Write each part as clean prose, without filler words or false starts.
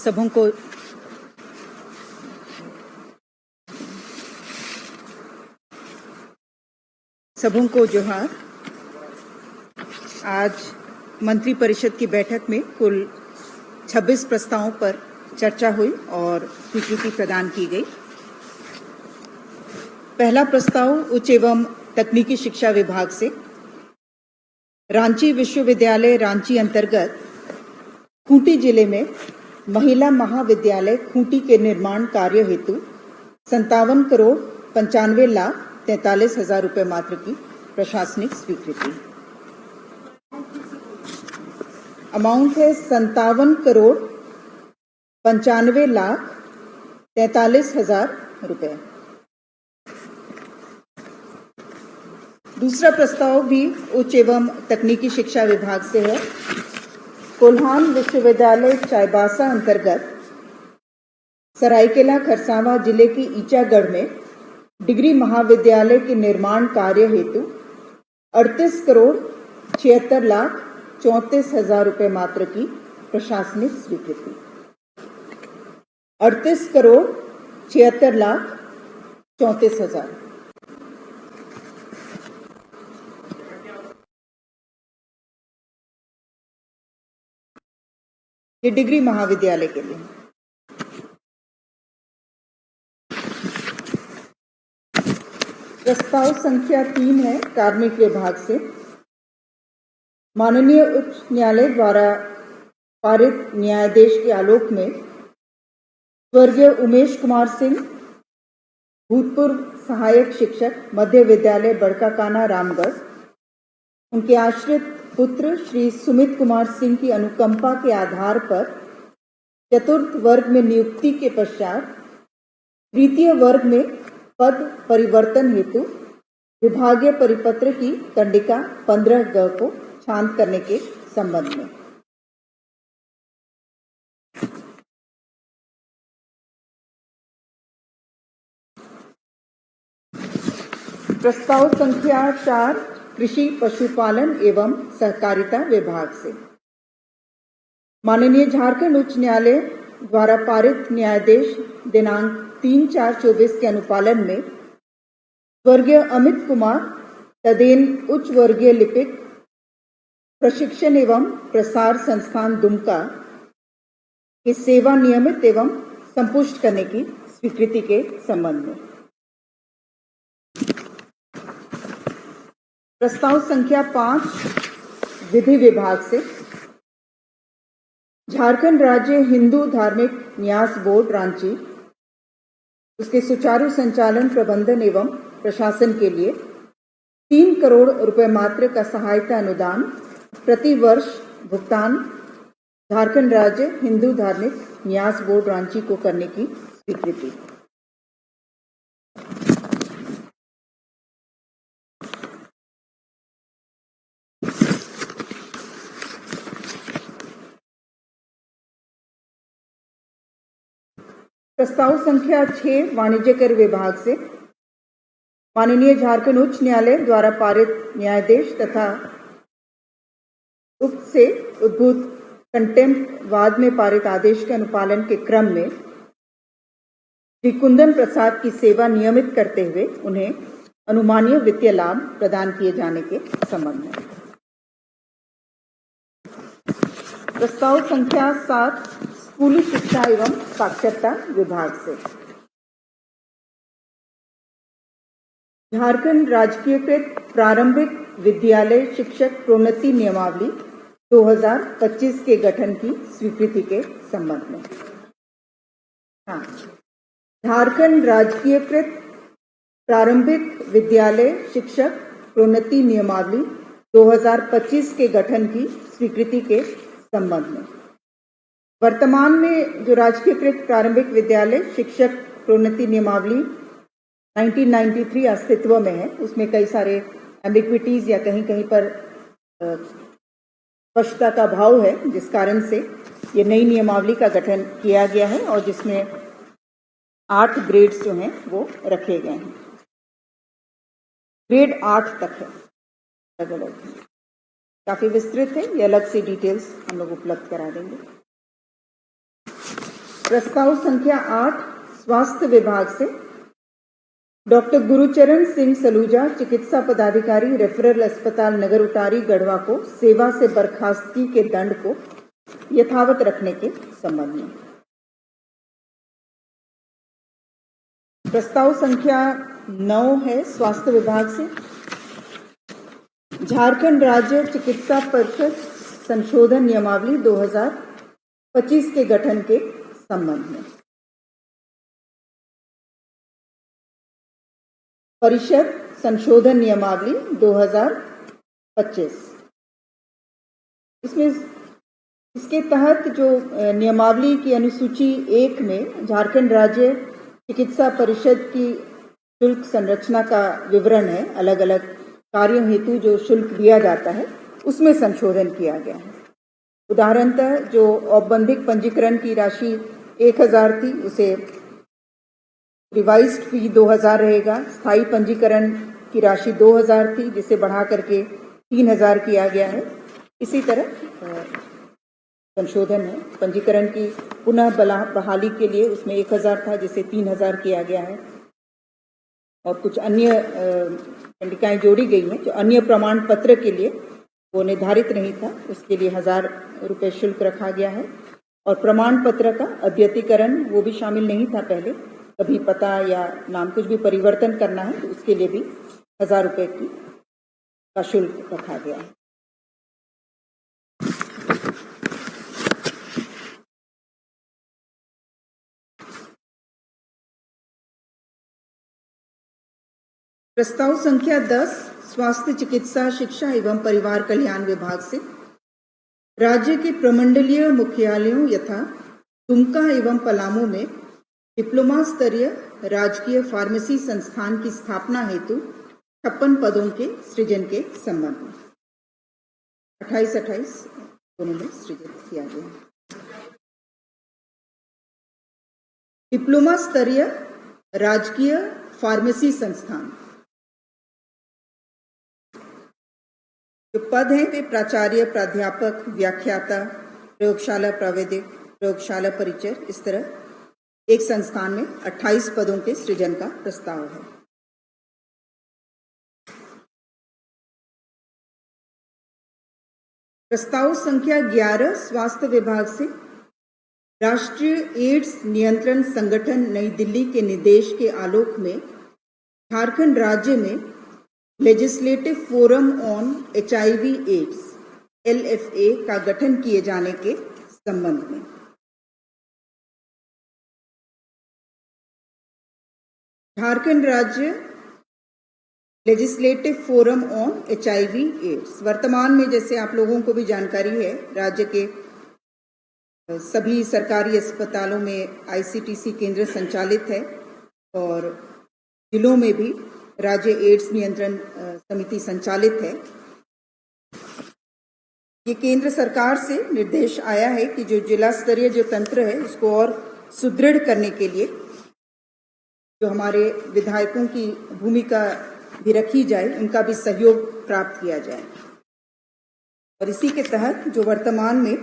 सबों को जोहार। आज मंत्रिपरिषद की बैठक में कुल 26 प्रस्तावों पर चर्चा हुई और स्वीकृति प्रदान की गई। पहला प्रस्ताव उच्च एवं तकनीकी शिक्षा विभाग से रांची विश्वविद्यालय रांची अंतर्गत खूंटी जिले में महिला महाविद्यालय खूंटी के निर्माण कार्य हेतु 57,95,43,000 रुपये मात्र की प्रशासनिक स्वीकृति। अमाउंट है 57,95,43,000 रुपये। दूसरा प्रस्ताव भी उच्च एवं तकनीकी शिक्षा विभाग से है। कोल्हान विश्वविद्यालय चाईबासा अंतर्गत सरायकेला खरसावां जिले के ईचागढ़ में डिग्री महाविद्यालय के निर्माण कार्य हेतु 38,76,34,000 रुपये मात्र की प्रशासनिक स्वीकृति। 38,76,34,000। ये डिग्री महाविद्यालय के लिए। प्रस्ताव संख्या 3 है कार्मिक विभाग से। माननीय उच्च न्यायालय द्वारा पारित न्यायादेश के आलोक में स्वर्गीय उमेश कुमार सिंह, भूतपूर्व सहायक शिक्षक मध्य विद्यालय बड़काकाना रामगढ़, उनके आश्रित पुत्र श्री सुमित कुमार सिंह की अनुकंपा के आधार पर चतुर्थ वर्ग में नियुक्ति के पश्चात तृतीय वर्ग में पद परिवर्तन हेतु विभागीय परिपत्र की कंडिका 15 ग को शांत करने के संबंध में। प्रस्ताव संख्या 4 कृषि पशुपालन एवं सहकारिता विभाग से। माननीय झारखंड उच्च न्यायालय द्वारा पारित न्यायादेश दिनांक 3/4/24 के अनुपालन में स्वर्गीय अमित कुमार तदेन उच्च वर्गीय लिपिक प्रशिक्षण एवं प्रसार संस्थान दुमका की सेवा नियमित एवं संपुष्ट करने की स्वीकृति के संबंध में। प्रस्ताव संख्या 5 विधि विभाग से। झारखंड राज्य हिंदू धार्मिक न्यास बोर्ड रांची उसके सुचारू संचालन प्रबंधन एवं प्रशासन के लिए 3 करोड़ रुपए मात्र का सहायता अनुदान प्रति वर्ष भुगतान झारखंड राज्य हिंदू धार्मिक न्यास बोर्ड रांची को करने की स्वीकृति। प्रस्ताव संख्या 6 वाणिज्य कर विभाग से। माननीय झारखंड उच्च न्यायालय द्वारा पारित न्यायादेश तथा उक्त से उद्भूत कंटेम्प्ट वाद में पारित आदेश के अनुपालन के क्रम में श्री कुंदन प्रसाद की सेवा नियमित करते हुए उन्हें अनुमानीय वित्तीय लाभ प्रदान किए जाने के संबंध में। प्रस्ताव संख्या 7 स्कूली शिक्षा एवं साक्षरता विभाग से। झारखंड राजकीयकृत प्रारंभिक विद्यालय शिक्षक प्रोन्नति नियमावली 2025 के गठन की स्वीकृति के संबंध में। झारखंड राजकीयकृत प्रारंभिक विद्यालय शिक्षक प्रोन्नति नियमावली 2025 के गठन की स्वीकृति के संबंध में। वर्तमान में जो राजकीयकृत प्रारंभिक विद्यालय शिक्षक प्रोन्नति नियमावली 1993 अस्तित्व में है, उसमें कई सारे एम्बिग्विटीज या कहीं कहीं पर स्पष्टता का अभाव है, जिस कारण से ये नई नियमावली का गठन किया गया है और जिसमें 8 ग्रेड्स जो हैं वो रखे गए हैं। ग्रेड 8 तक है, अलग अलग काफी विस्तृत है। ये अलग से डिटेल्स हम लोग उपलब्ध करा देंगे। प्रस्ताव संख्या 8 स्वास्थ्य विभाग से डॉक्टर गुरुचरण सिंह सलूजा, चिकित्सा पदाधिकारी, रेफरल अस्पताल नगर उटारी गढ़वा को सेवा से बर्खास्तगी के दंड को यथावत रखने के संबंध में। प्रस्ताव संख्या 9 है स्वास्थ्य विभाग से झारखंड राज्य चिकित्सा परिषद संशोधन नियमावली 2025 के गठन के संबंध में। परिषद संशोधन नियमावली 2025 इसके तहत जो नियमावली की अनुसूची 1 में झारखंड राज्य चिकित्सा परिषद की शुल्क संरचना का विवरण है, अलग अलग कार्यों हेतु जो शुल्क दिया जाता है उसमें संशोधन किया गया है। उदाहरणतः जो औपबंधिक पंजीकरण की राशि 1000 थी उसे रिवाइज्ड फी 2000 रहेगा। स्थायी पंजीकरण की राशि 2000 थी जिसे बढ़ा करके 3000 किया गया है। इसी तरह संशोधन है, पंजीकरण की पुनः बहाली के लिए उसमें 1000 था जिसे 3000 किया गया है और कुछ अन्य कंडिकाएं जोड़ी गई हैं। जो अन्य प्रमाण पत्र के लिए वो निर्धारित नहीं था, उसके लिए 1000 रुपये शुल्क रखा गया है और प्रमाण पत्र का अद्यतीकरण वो भी शामिल नहीं था। पहले कभी पता या नाम कुछ भी परिवर्तन करना है तो उसके लिए भी 1000 रुपये का शुल्क रखा गया है। प्रस्ताव संख्या 10 स्वास्थ्य चिकित्सा शिक्षा एवं परिवार कल्याण विभाग से राज्य के प्रमंडलीय मुख्यालयों यथा दुमका एवं पलामू में डिप्लोमा स्तरीय राजकीय फार्मेसी संस्थान की स्थापना हेतु 56 पदों के सृजन के संबंध में 28 दोनों में सृजित किया गया। डिप्लोमा स्तरीय राजकीय फार्मेसी संस्थान जो पद हैं वे प्राचार्य, प्राध्यापक, व्याख्याता, प्रयोगशाला प्राविधिक, प्रयोगशाला परिचर, इस तरह एक संस्थान में 28 पदों के सृजन का प्रस्ताव है। प्रस्ताव संख्या 11 स्वास्थ्य विभाग से राष्ट्रीय एड्स नियंत्रण संगठन नई दिल्ली के निर्देश के आलोक में झारखंड राज्य में legislative forum on HIV AIDS LFA का गठन किए जाने के संबंध में। झारखंड राज्य legislative forum on HIV AIDS वर्तमान में, जैसे आप लोगों को भी जानकारी है, राज्य के सभी सरकारी अस्पतालों में ICTC केंद्र संचालित है और जिलों में भी राज्य एड्स नियंत्रण समिति संचालित है। ये केंद्र सरकार से निर्देश आया है कि जो जिला स्तरीय जो तंत्र है उसको और सुदृढ़ करने के लिए जो हमारे विधायकों की भूमिका भी रखी जाए, उनका भी सहयोग प्राप्त किया जाए। और इसी के तहत जो वर्तमान में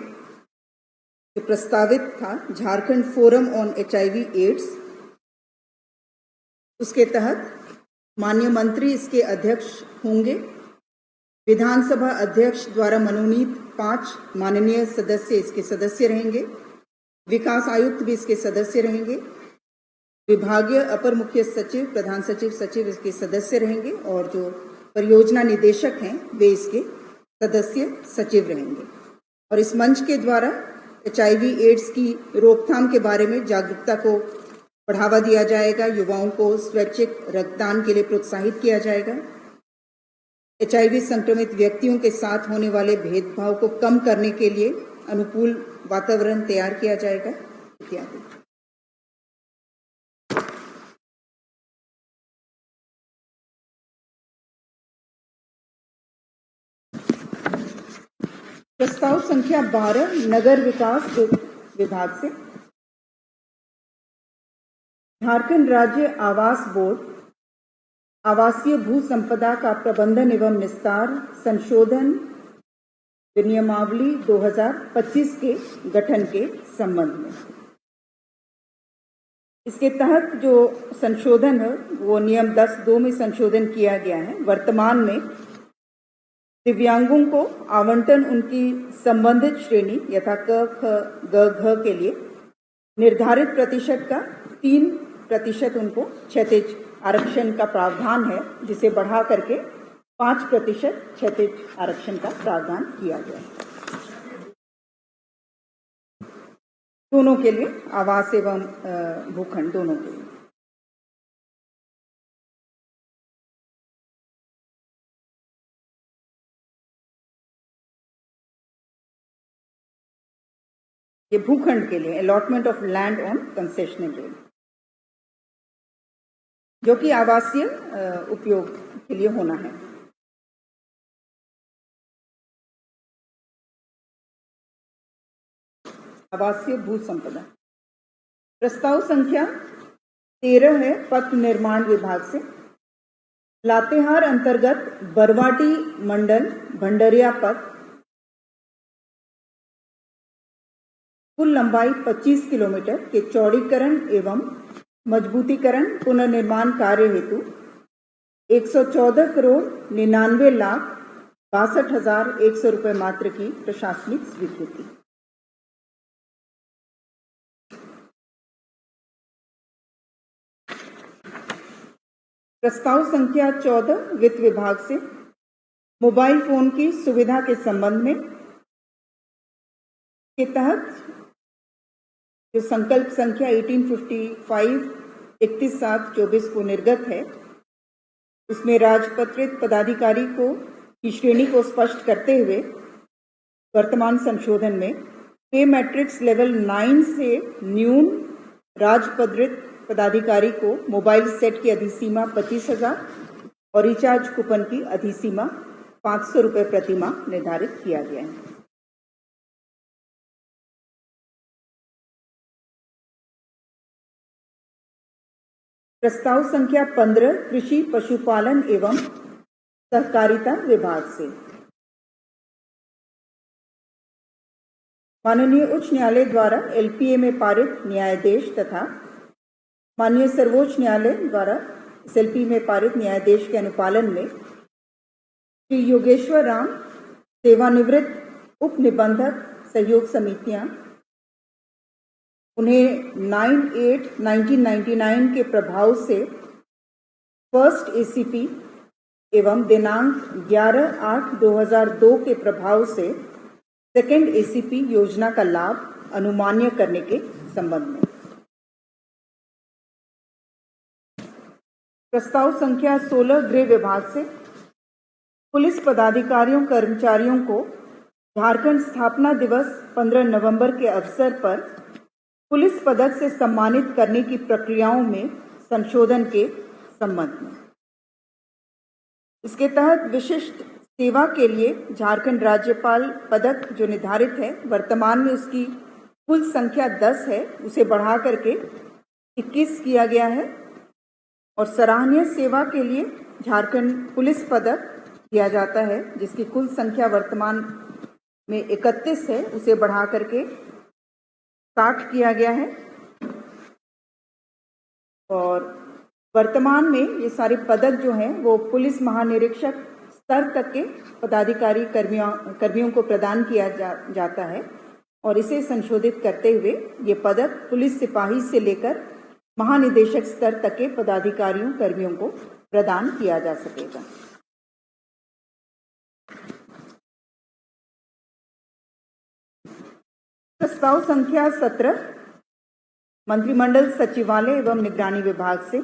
जो प्रस्तावित था Jharkhand forum on HIV AIDS, उसके तहत माननीय मंत्री इसके अध्यक्ष होंगे। विधानसभा अध्यक्ष द्वारा मनोनीत 5 माननीय सदस्य इसके सदस्य रहेंगे। विकास आयुक्त भी इसके सदस्य रहेंगे। विभागीय अपर मुख्य सचिव, प्रधान सचिव, सचिव इसके सदस्य रहेंगे और जो परियोजना निदेशक हैं वे इसके सदस्य सचिव रहेंगे। और इस मंच के द्वारा HIV एड्स की रोकथाम के बारे में जागरूकता को बढ़ावा दिया जाएगा। युवाओं को स्वैच्छिक रक्तदान के लिए प्रोत्साहित किया जाएगा। HIV संक्रमित व्यक्तियों के साथ होने वाले भेदभाव को कम करने के लिए अनुकूल वातावरण तैयार किया जाएगा इत्यादि। प्रस्ताव संख्या 12 नगर विकास विभाग से झारखंड राज्य आवास बोर्ड आवासीय भू संपदा का प्रबंधन एवं निस्तार संशोधन नियमावली 2025 के गठन के संबंध में। इसके तहत जो संशोधन है वो नियम 10(2) में संशोधन किया गया है। वर्तमान में दिव्यांगों को आवंटन उनकी संबंधित श्रेणी यथा क, ख, ग, घ के लिए निर्धारित प्रतिशत का 3% उनको क्षैतिज आरक्षण का प्रावधान है, जिसे बढ़ा करके 5% क्षैतिज आरक्षण का प्रावधान किया गया है। दोनों के लिए, आवास एवं भूखंड दोनों के लिए। ये भूखंड के लिए allotment of land on concessional rate, जो कि आवासीय उपयोग के लिए होना है। आवासीय भू संपदा प्रस्ताव संख्या 13 है पथ निर्माण विभाग से। लातेहार अंतर्गत बरवाटी मंडल भंडरिया पथ कुल लंबाई 25 किलोमीटर के चौड़ीकरण एवं मजबूतीकरण पुनर्निर्माण कार्य हेतु 114 करोड़ 99 लाख 62,100 रुपये मात्र की प्रशासनिक स्वीकृति। प्रस्ताव संख्या 14 वित्त विभाग से मोबाइल फोन की सुविधा के संबंध में के तहत जो संकल्प संख्या 1855/31/7/24 को निर्गत है, उसमें राजपत्रित पदाधिकारी को की श्रेणी को स्पष्ट करते हुए वर्तमान संशोधन में पे मैट्रिक्स लेवल 9 से न्यून राजपत्रित पदाधिकारी को मोबाइल सेट की अधिसीमा 25,000 और रिचार्ज कूपन की अधिसीमा 500 रुपये प्रतिमाह निर्धारित किया गया है। प्रस्ताव संख्या 15 कृषि पशुपालन एवं सहकारिता विभाग से माननीय उच्च न्यायालय द्वारा एलपीए में पारित न्यायादेश तथा माननीय सर्वोच्च न्यायालय द्वारा एसएलपी में पारित न्यायादेश के अनुपालन में श्री योगेश्वर राम सेवानिवृत्त उप निबंधक सहयोग समितियां उन्हें 9/8/1999 के प्रभाव से फर्स्ट एसीपी एवं दिनांक 11/8/2002 के प्रभाव से सेकेंड एसीपी योजना का लाभ अनुमान्य करने के संबंध में। प्रस्ताव संख्या 16 गृह विभाग से पुलिस पदाधिकारियों कर्मचारियों को झारखंड स्थापना दिवस 15 नवंबर के अवसर पर पुलिस पदक से सम्मानित करने की प्रक्रियाओं में संशोधन के संबंध में। इसके तहत विशिष्ट सेवा के लिए झारखंड राज्यपाल पदक जो निर्धारित है, वर्तमान में उसकी कुल संख्या 10 है, उसे बढ़ा करके 21 किया गया है और सराहनीय सेवा के लिए झारखंड पुलिस पदक दिया जाता है, जिसकी कुल संख्या वर्तमान में 31 है, उसे बढ़ा करके 60 किया गया है। और वर्तमान में ये सारे पदक जो हैं वो पुलिस महानिरीक्षक स्तर तक के पदाधिकारी कर्मियों को प्रदान किया जाता है और इसे संशोधित करते हुए ये पदक पुलिस सिपाही से लेकर महानिदेशक स्तर तक के पदाधिकारियों कर्मियों को प्रदान किया जा सकेगा। प्रस्ताव संख्या 17 मंत्रिमंडल सचिवालय एवं निगरानी विभाग से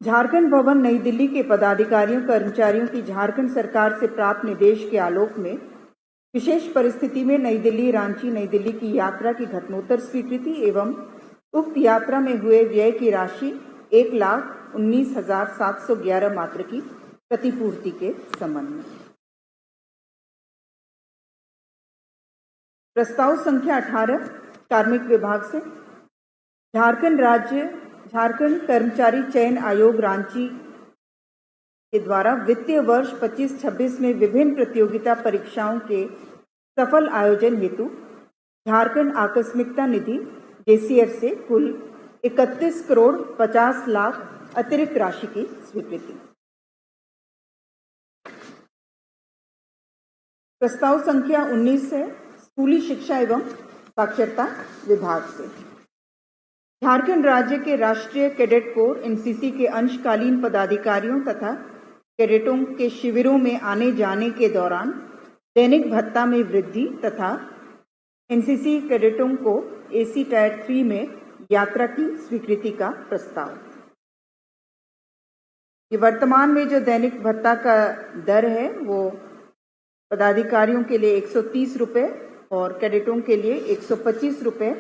झारखंड भवन नई दिल्ली के पदाधिकारियों कर्मचारियों की झारखंड सरकार से प्राप्त निर्देश के आलोक में विशेष परिस्थिति में नई दिल्ली रांची नई दिल्ली की यात्रा की घटनोत्तर स्वीकृति एवं उक्त यात्रा में हुए व्यय की राशि 1,19,711 मात्र की प्रतिपूर्ति के संबंध में। प्रस्ताव संख्या 18 कार्मिक विभाग से झारखंड कर्मचारी चयन आयोग रांची के द्वारा वित्तीय वर्ष 25-26 में विभिन्न प्रतियोगिता परीक्षाओं के सफल आयोजन हेतु झारखंड आकस्मिकता निधि जेसीआर से कुल 31 करोड़ 50 लाख अतिरिक्त राशि की स्वीकृति। प्रस्ताव संख्या 19 है स्कूली शिक्षा एवं साक्षरता विभाग से। झारखंड राज्य के राष्ट्रीय कैडेट कोर एनसीसी के अंशकालीन पदाधिकारियों तथा कैडेटों के शिविरों में आने जाने के दौरान दैनिक भत्ता में वृद्धि तथा एनसीसी कैडेटों को एसी टायर 3 में यात्रा की स्वीकृति का प्रस्ताव। ये वर्तमान में जो दैनिक भत्ता का दर है वो पदाधिकारियों के लिए 130 रुपये और कैडेटों के लिए 125 रुपये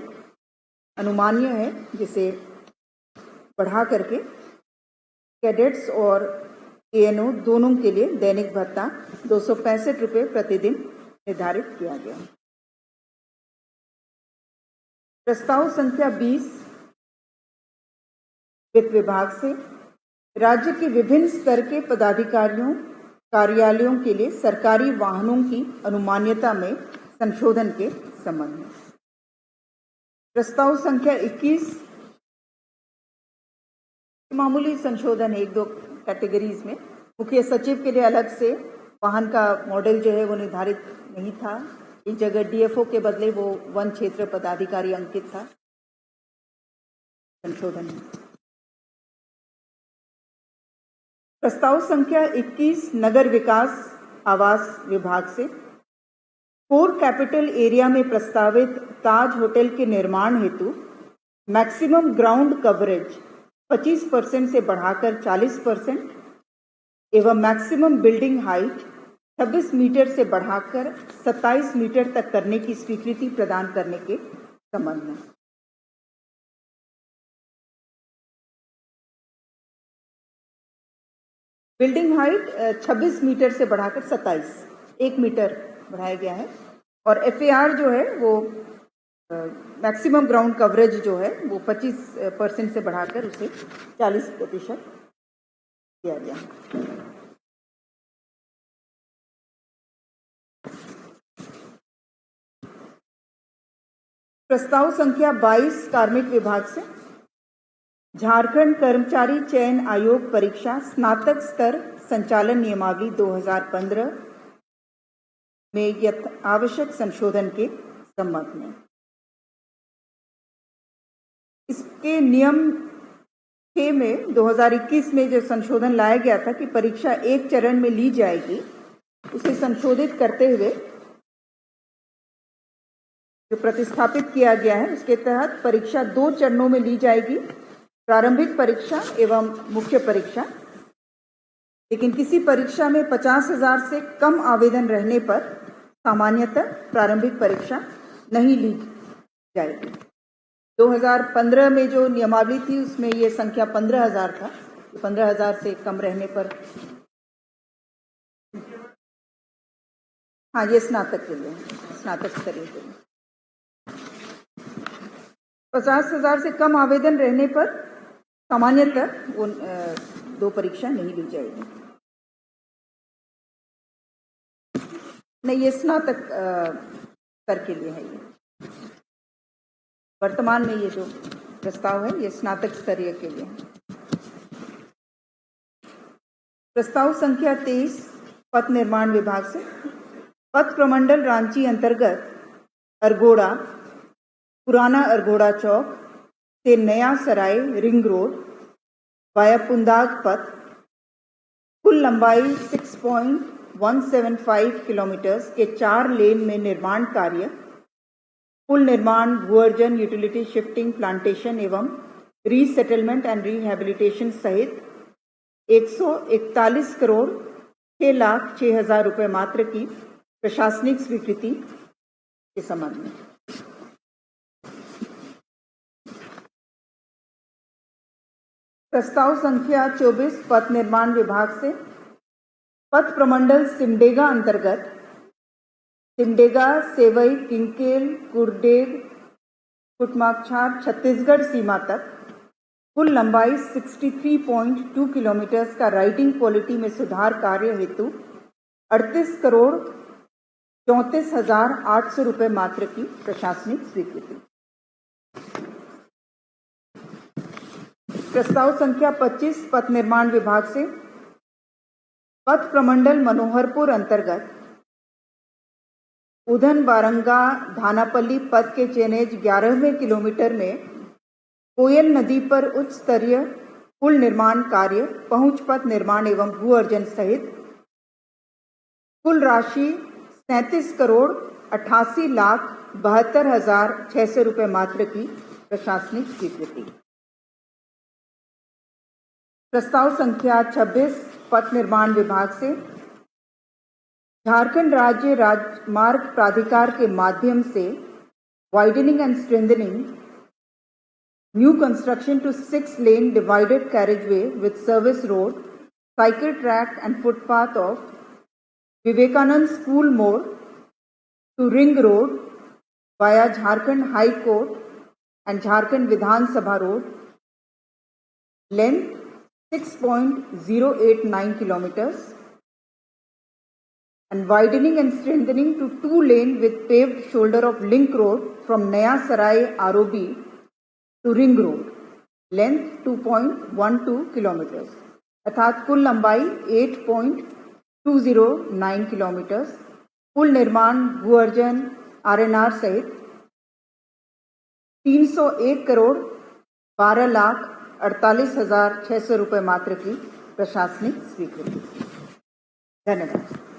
अनुमान्य है, जिसे बढ़ा करके कैडेट्स और एएनओ दोनों के लिए दैनिक भत्ता 265 रुपये प्रतिदिन निर्धारित किया गया। प्रस्ताव संख्या 20 वित्त विभाग से राज्य के विभिन्न स्तर के पदाधिकारियों कार्यालयों के लिए सरकारी वाहनों की अनुमान्यता में संशोधन के संबंध में। प्रस्ताव संख्या 21 मामूली संशोधन है, 1-2 कैटेगरीज में। मुख्य सचिव के लिए अलग से वाहन का मॉडल जो है वो निर्धारित नहीं था, इस जगह डीएफओ के बदले वो वन क्षेत्र पदाधिकारी अंकित था। संशोधन है। प्रस्ताव संख्या 21 नगर विकास आवास विभाग से कोर कैपिटल एरिया में प्रस्तावित ताज होटल के निर्माण हेतु मैक्सिमम ग्राउंड कवरेज 25% से बढ़ाकर 40% एवं मैक्सिमम बिल्डिंग हाइट 26 मीटर से बढ़ाकर 27 मीटर तक करने की स्वीकृति प्रदान करने के संबंध में। बिल्डिंग हाइट 26 मीटर से बढ़ाकर 1 मीटर बढ़ाया गया है और एफएआर जो है वो मैक्सिमम ग्राउंड कवरेज जो है वो 25% से बढ़ाकर उसे 40% किया गया। प्रस्ताव संख्या 22 कार्मिक विभाग से झारखंड कर्मचारी चयन आयोग परीक्षा स्नातक स्तर संचालन नियमावली 2015 में आवश्यक संशोधन के संबंध में। इसके नियम 6 में 2021 में जो संशोधन लाया गया था कि परीक्षा एक चरण में ली जाएगी, उसे संशोधित करते हुए जो प्रतिस्थापित किया गया है उसके तहत परीक्षा 2 चरणों में ली जाएगी, प्रारंभिक परीक्षा एवं मुख्य परीक्षा। लेकिन किसी परीक्षा में 50,000 से कम आवेदन रहने पर सामान्यतः प्रारंभिक परीक्षा नहीं ली जाएगी। 2015 में जो नियमावली थी उसमें ये संख्या 15,000 था, 15,000 से कम रहने पर, हाँ ये स्नातक के लिए, स्नातक स्तरीय के लिए 50,000 से कम आवेदन रहने पर सामान्यतः वो 2 परीक्षा नहीं ली जाएगी। नहीं, ये स्नातक स्तर के लिए है। ये वर्तमान में ये जो प्रस्ताव है ये स्नातक स्तरीय के लिए है। प्रस्ताव संख्या 23 पथ निर्माण विभाग से पथ प्रमंडल रांची अंतर्गत अरगोड़ा पुराना अरगोड़ा चौक से नया सराय रिंग रोड वाया पुंदाग पथ कुल लंबाई 6.175 किलोमीटर के 4 लेन में निर्माण कार्य, पुल निर्माण, भूअर्जन, यूटिलिटी शिफ्टिंग, प्लांटेशन एवं रीसेटलमेंट एंड रिहैबिलिटेशन सहित 141 करोड़ 6,06,000 रुपये मात्र की प्रशासनिक स्वीकृति के संबंध में। प्रस्ताव संख्या 24 पथ निर्माण विभाग से पथ प्रमंडल सिमडेगा अंतर्गत सिमडेगा, सेवई, किंकेल, कुरडेग, कुटमाक्षार छत्तीसगढ़ सीमा तक कुल लंबाई 63.2 किलोमीटर का राइडिंग क्वालिटी में सुधार कार्य हेतु 38 करोड़ 34,800 रुपये मात्र की प्रशासनिक स्वीकृति। प्रस्ताव संख्या 25 पथ निर्माण विभाग से पथ प्रमंडल मनोहरपुर अंतर्गत उधन बारंगा धानापल्ली पथ के चेनेज 11वें किलोमीटर में कोयल नदी पर उच्च स्तरीय पुल निर्माण कार्य, पहुंच पथ निर्माण एवं भू अर्जन सहित कुल राशि 37,88,72,600 रुपये मात्र की प्रशासनिक स्वीकृति। प्रस्ताव संख्या 26 पथ निर्माण विभाग से झारखंड राज्य राजमार्ग प्राधिकार के माध्यम से widening and strengthening new construction to 6-lane divided carriageway with service road, cycle track and footpath of Vivekanand School Moor to Ring Road via Jharkhand High Court and Jharkhand Vidhan Sabha Road, length 6.089 kilometers, and widening and strengthening to 2-lane with paved shoulder of Link Road from Naya Sarai ROB to Ring Road, length 2.12 kilometers, अर्थात कुल लंबाई 8.209 kilometres. पुल निर्माण, भू अर्जन, RNR सहित 301,12,48,600 रुपये मात्र की प्रशासनिक स्वीकृति। धन्यवाद।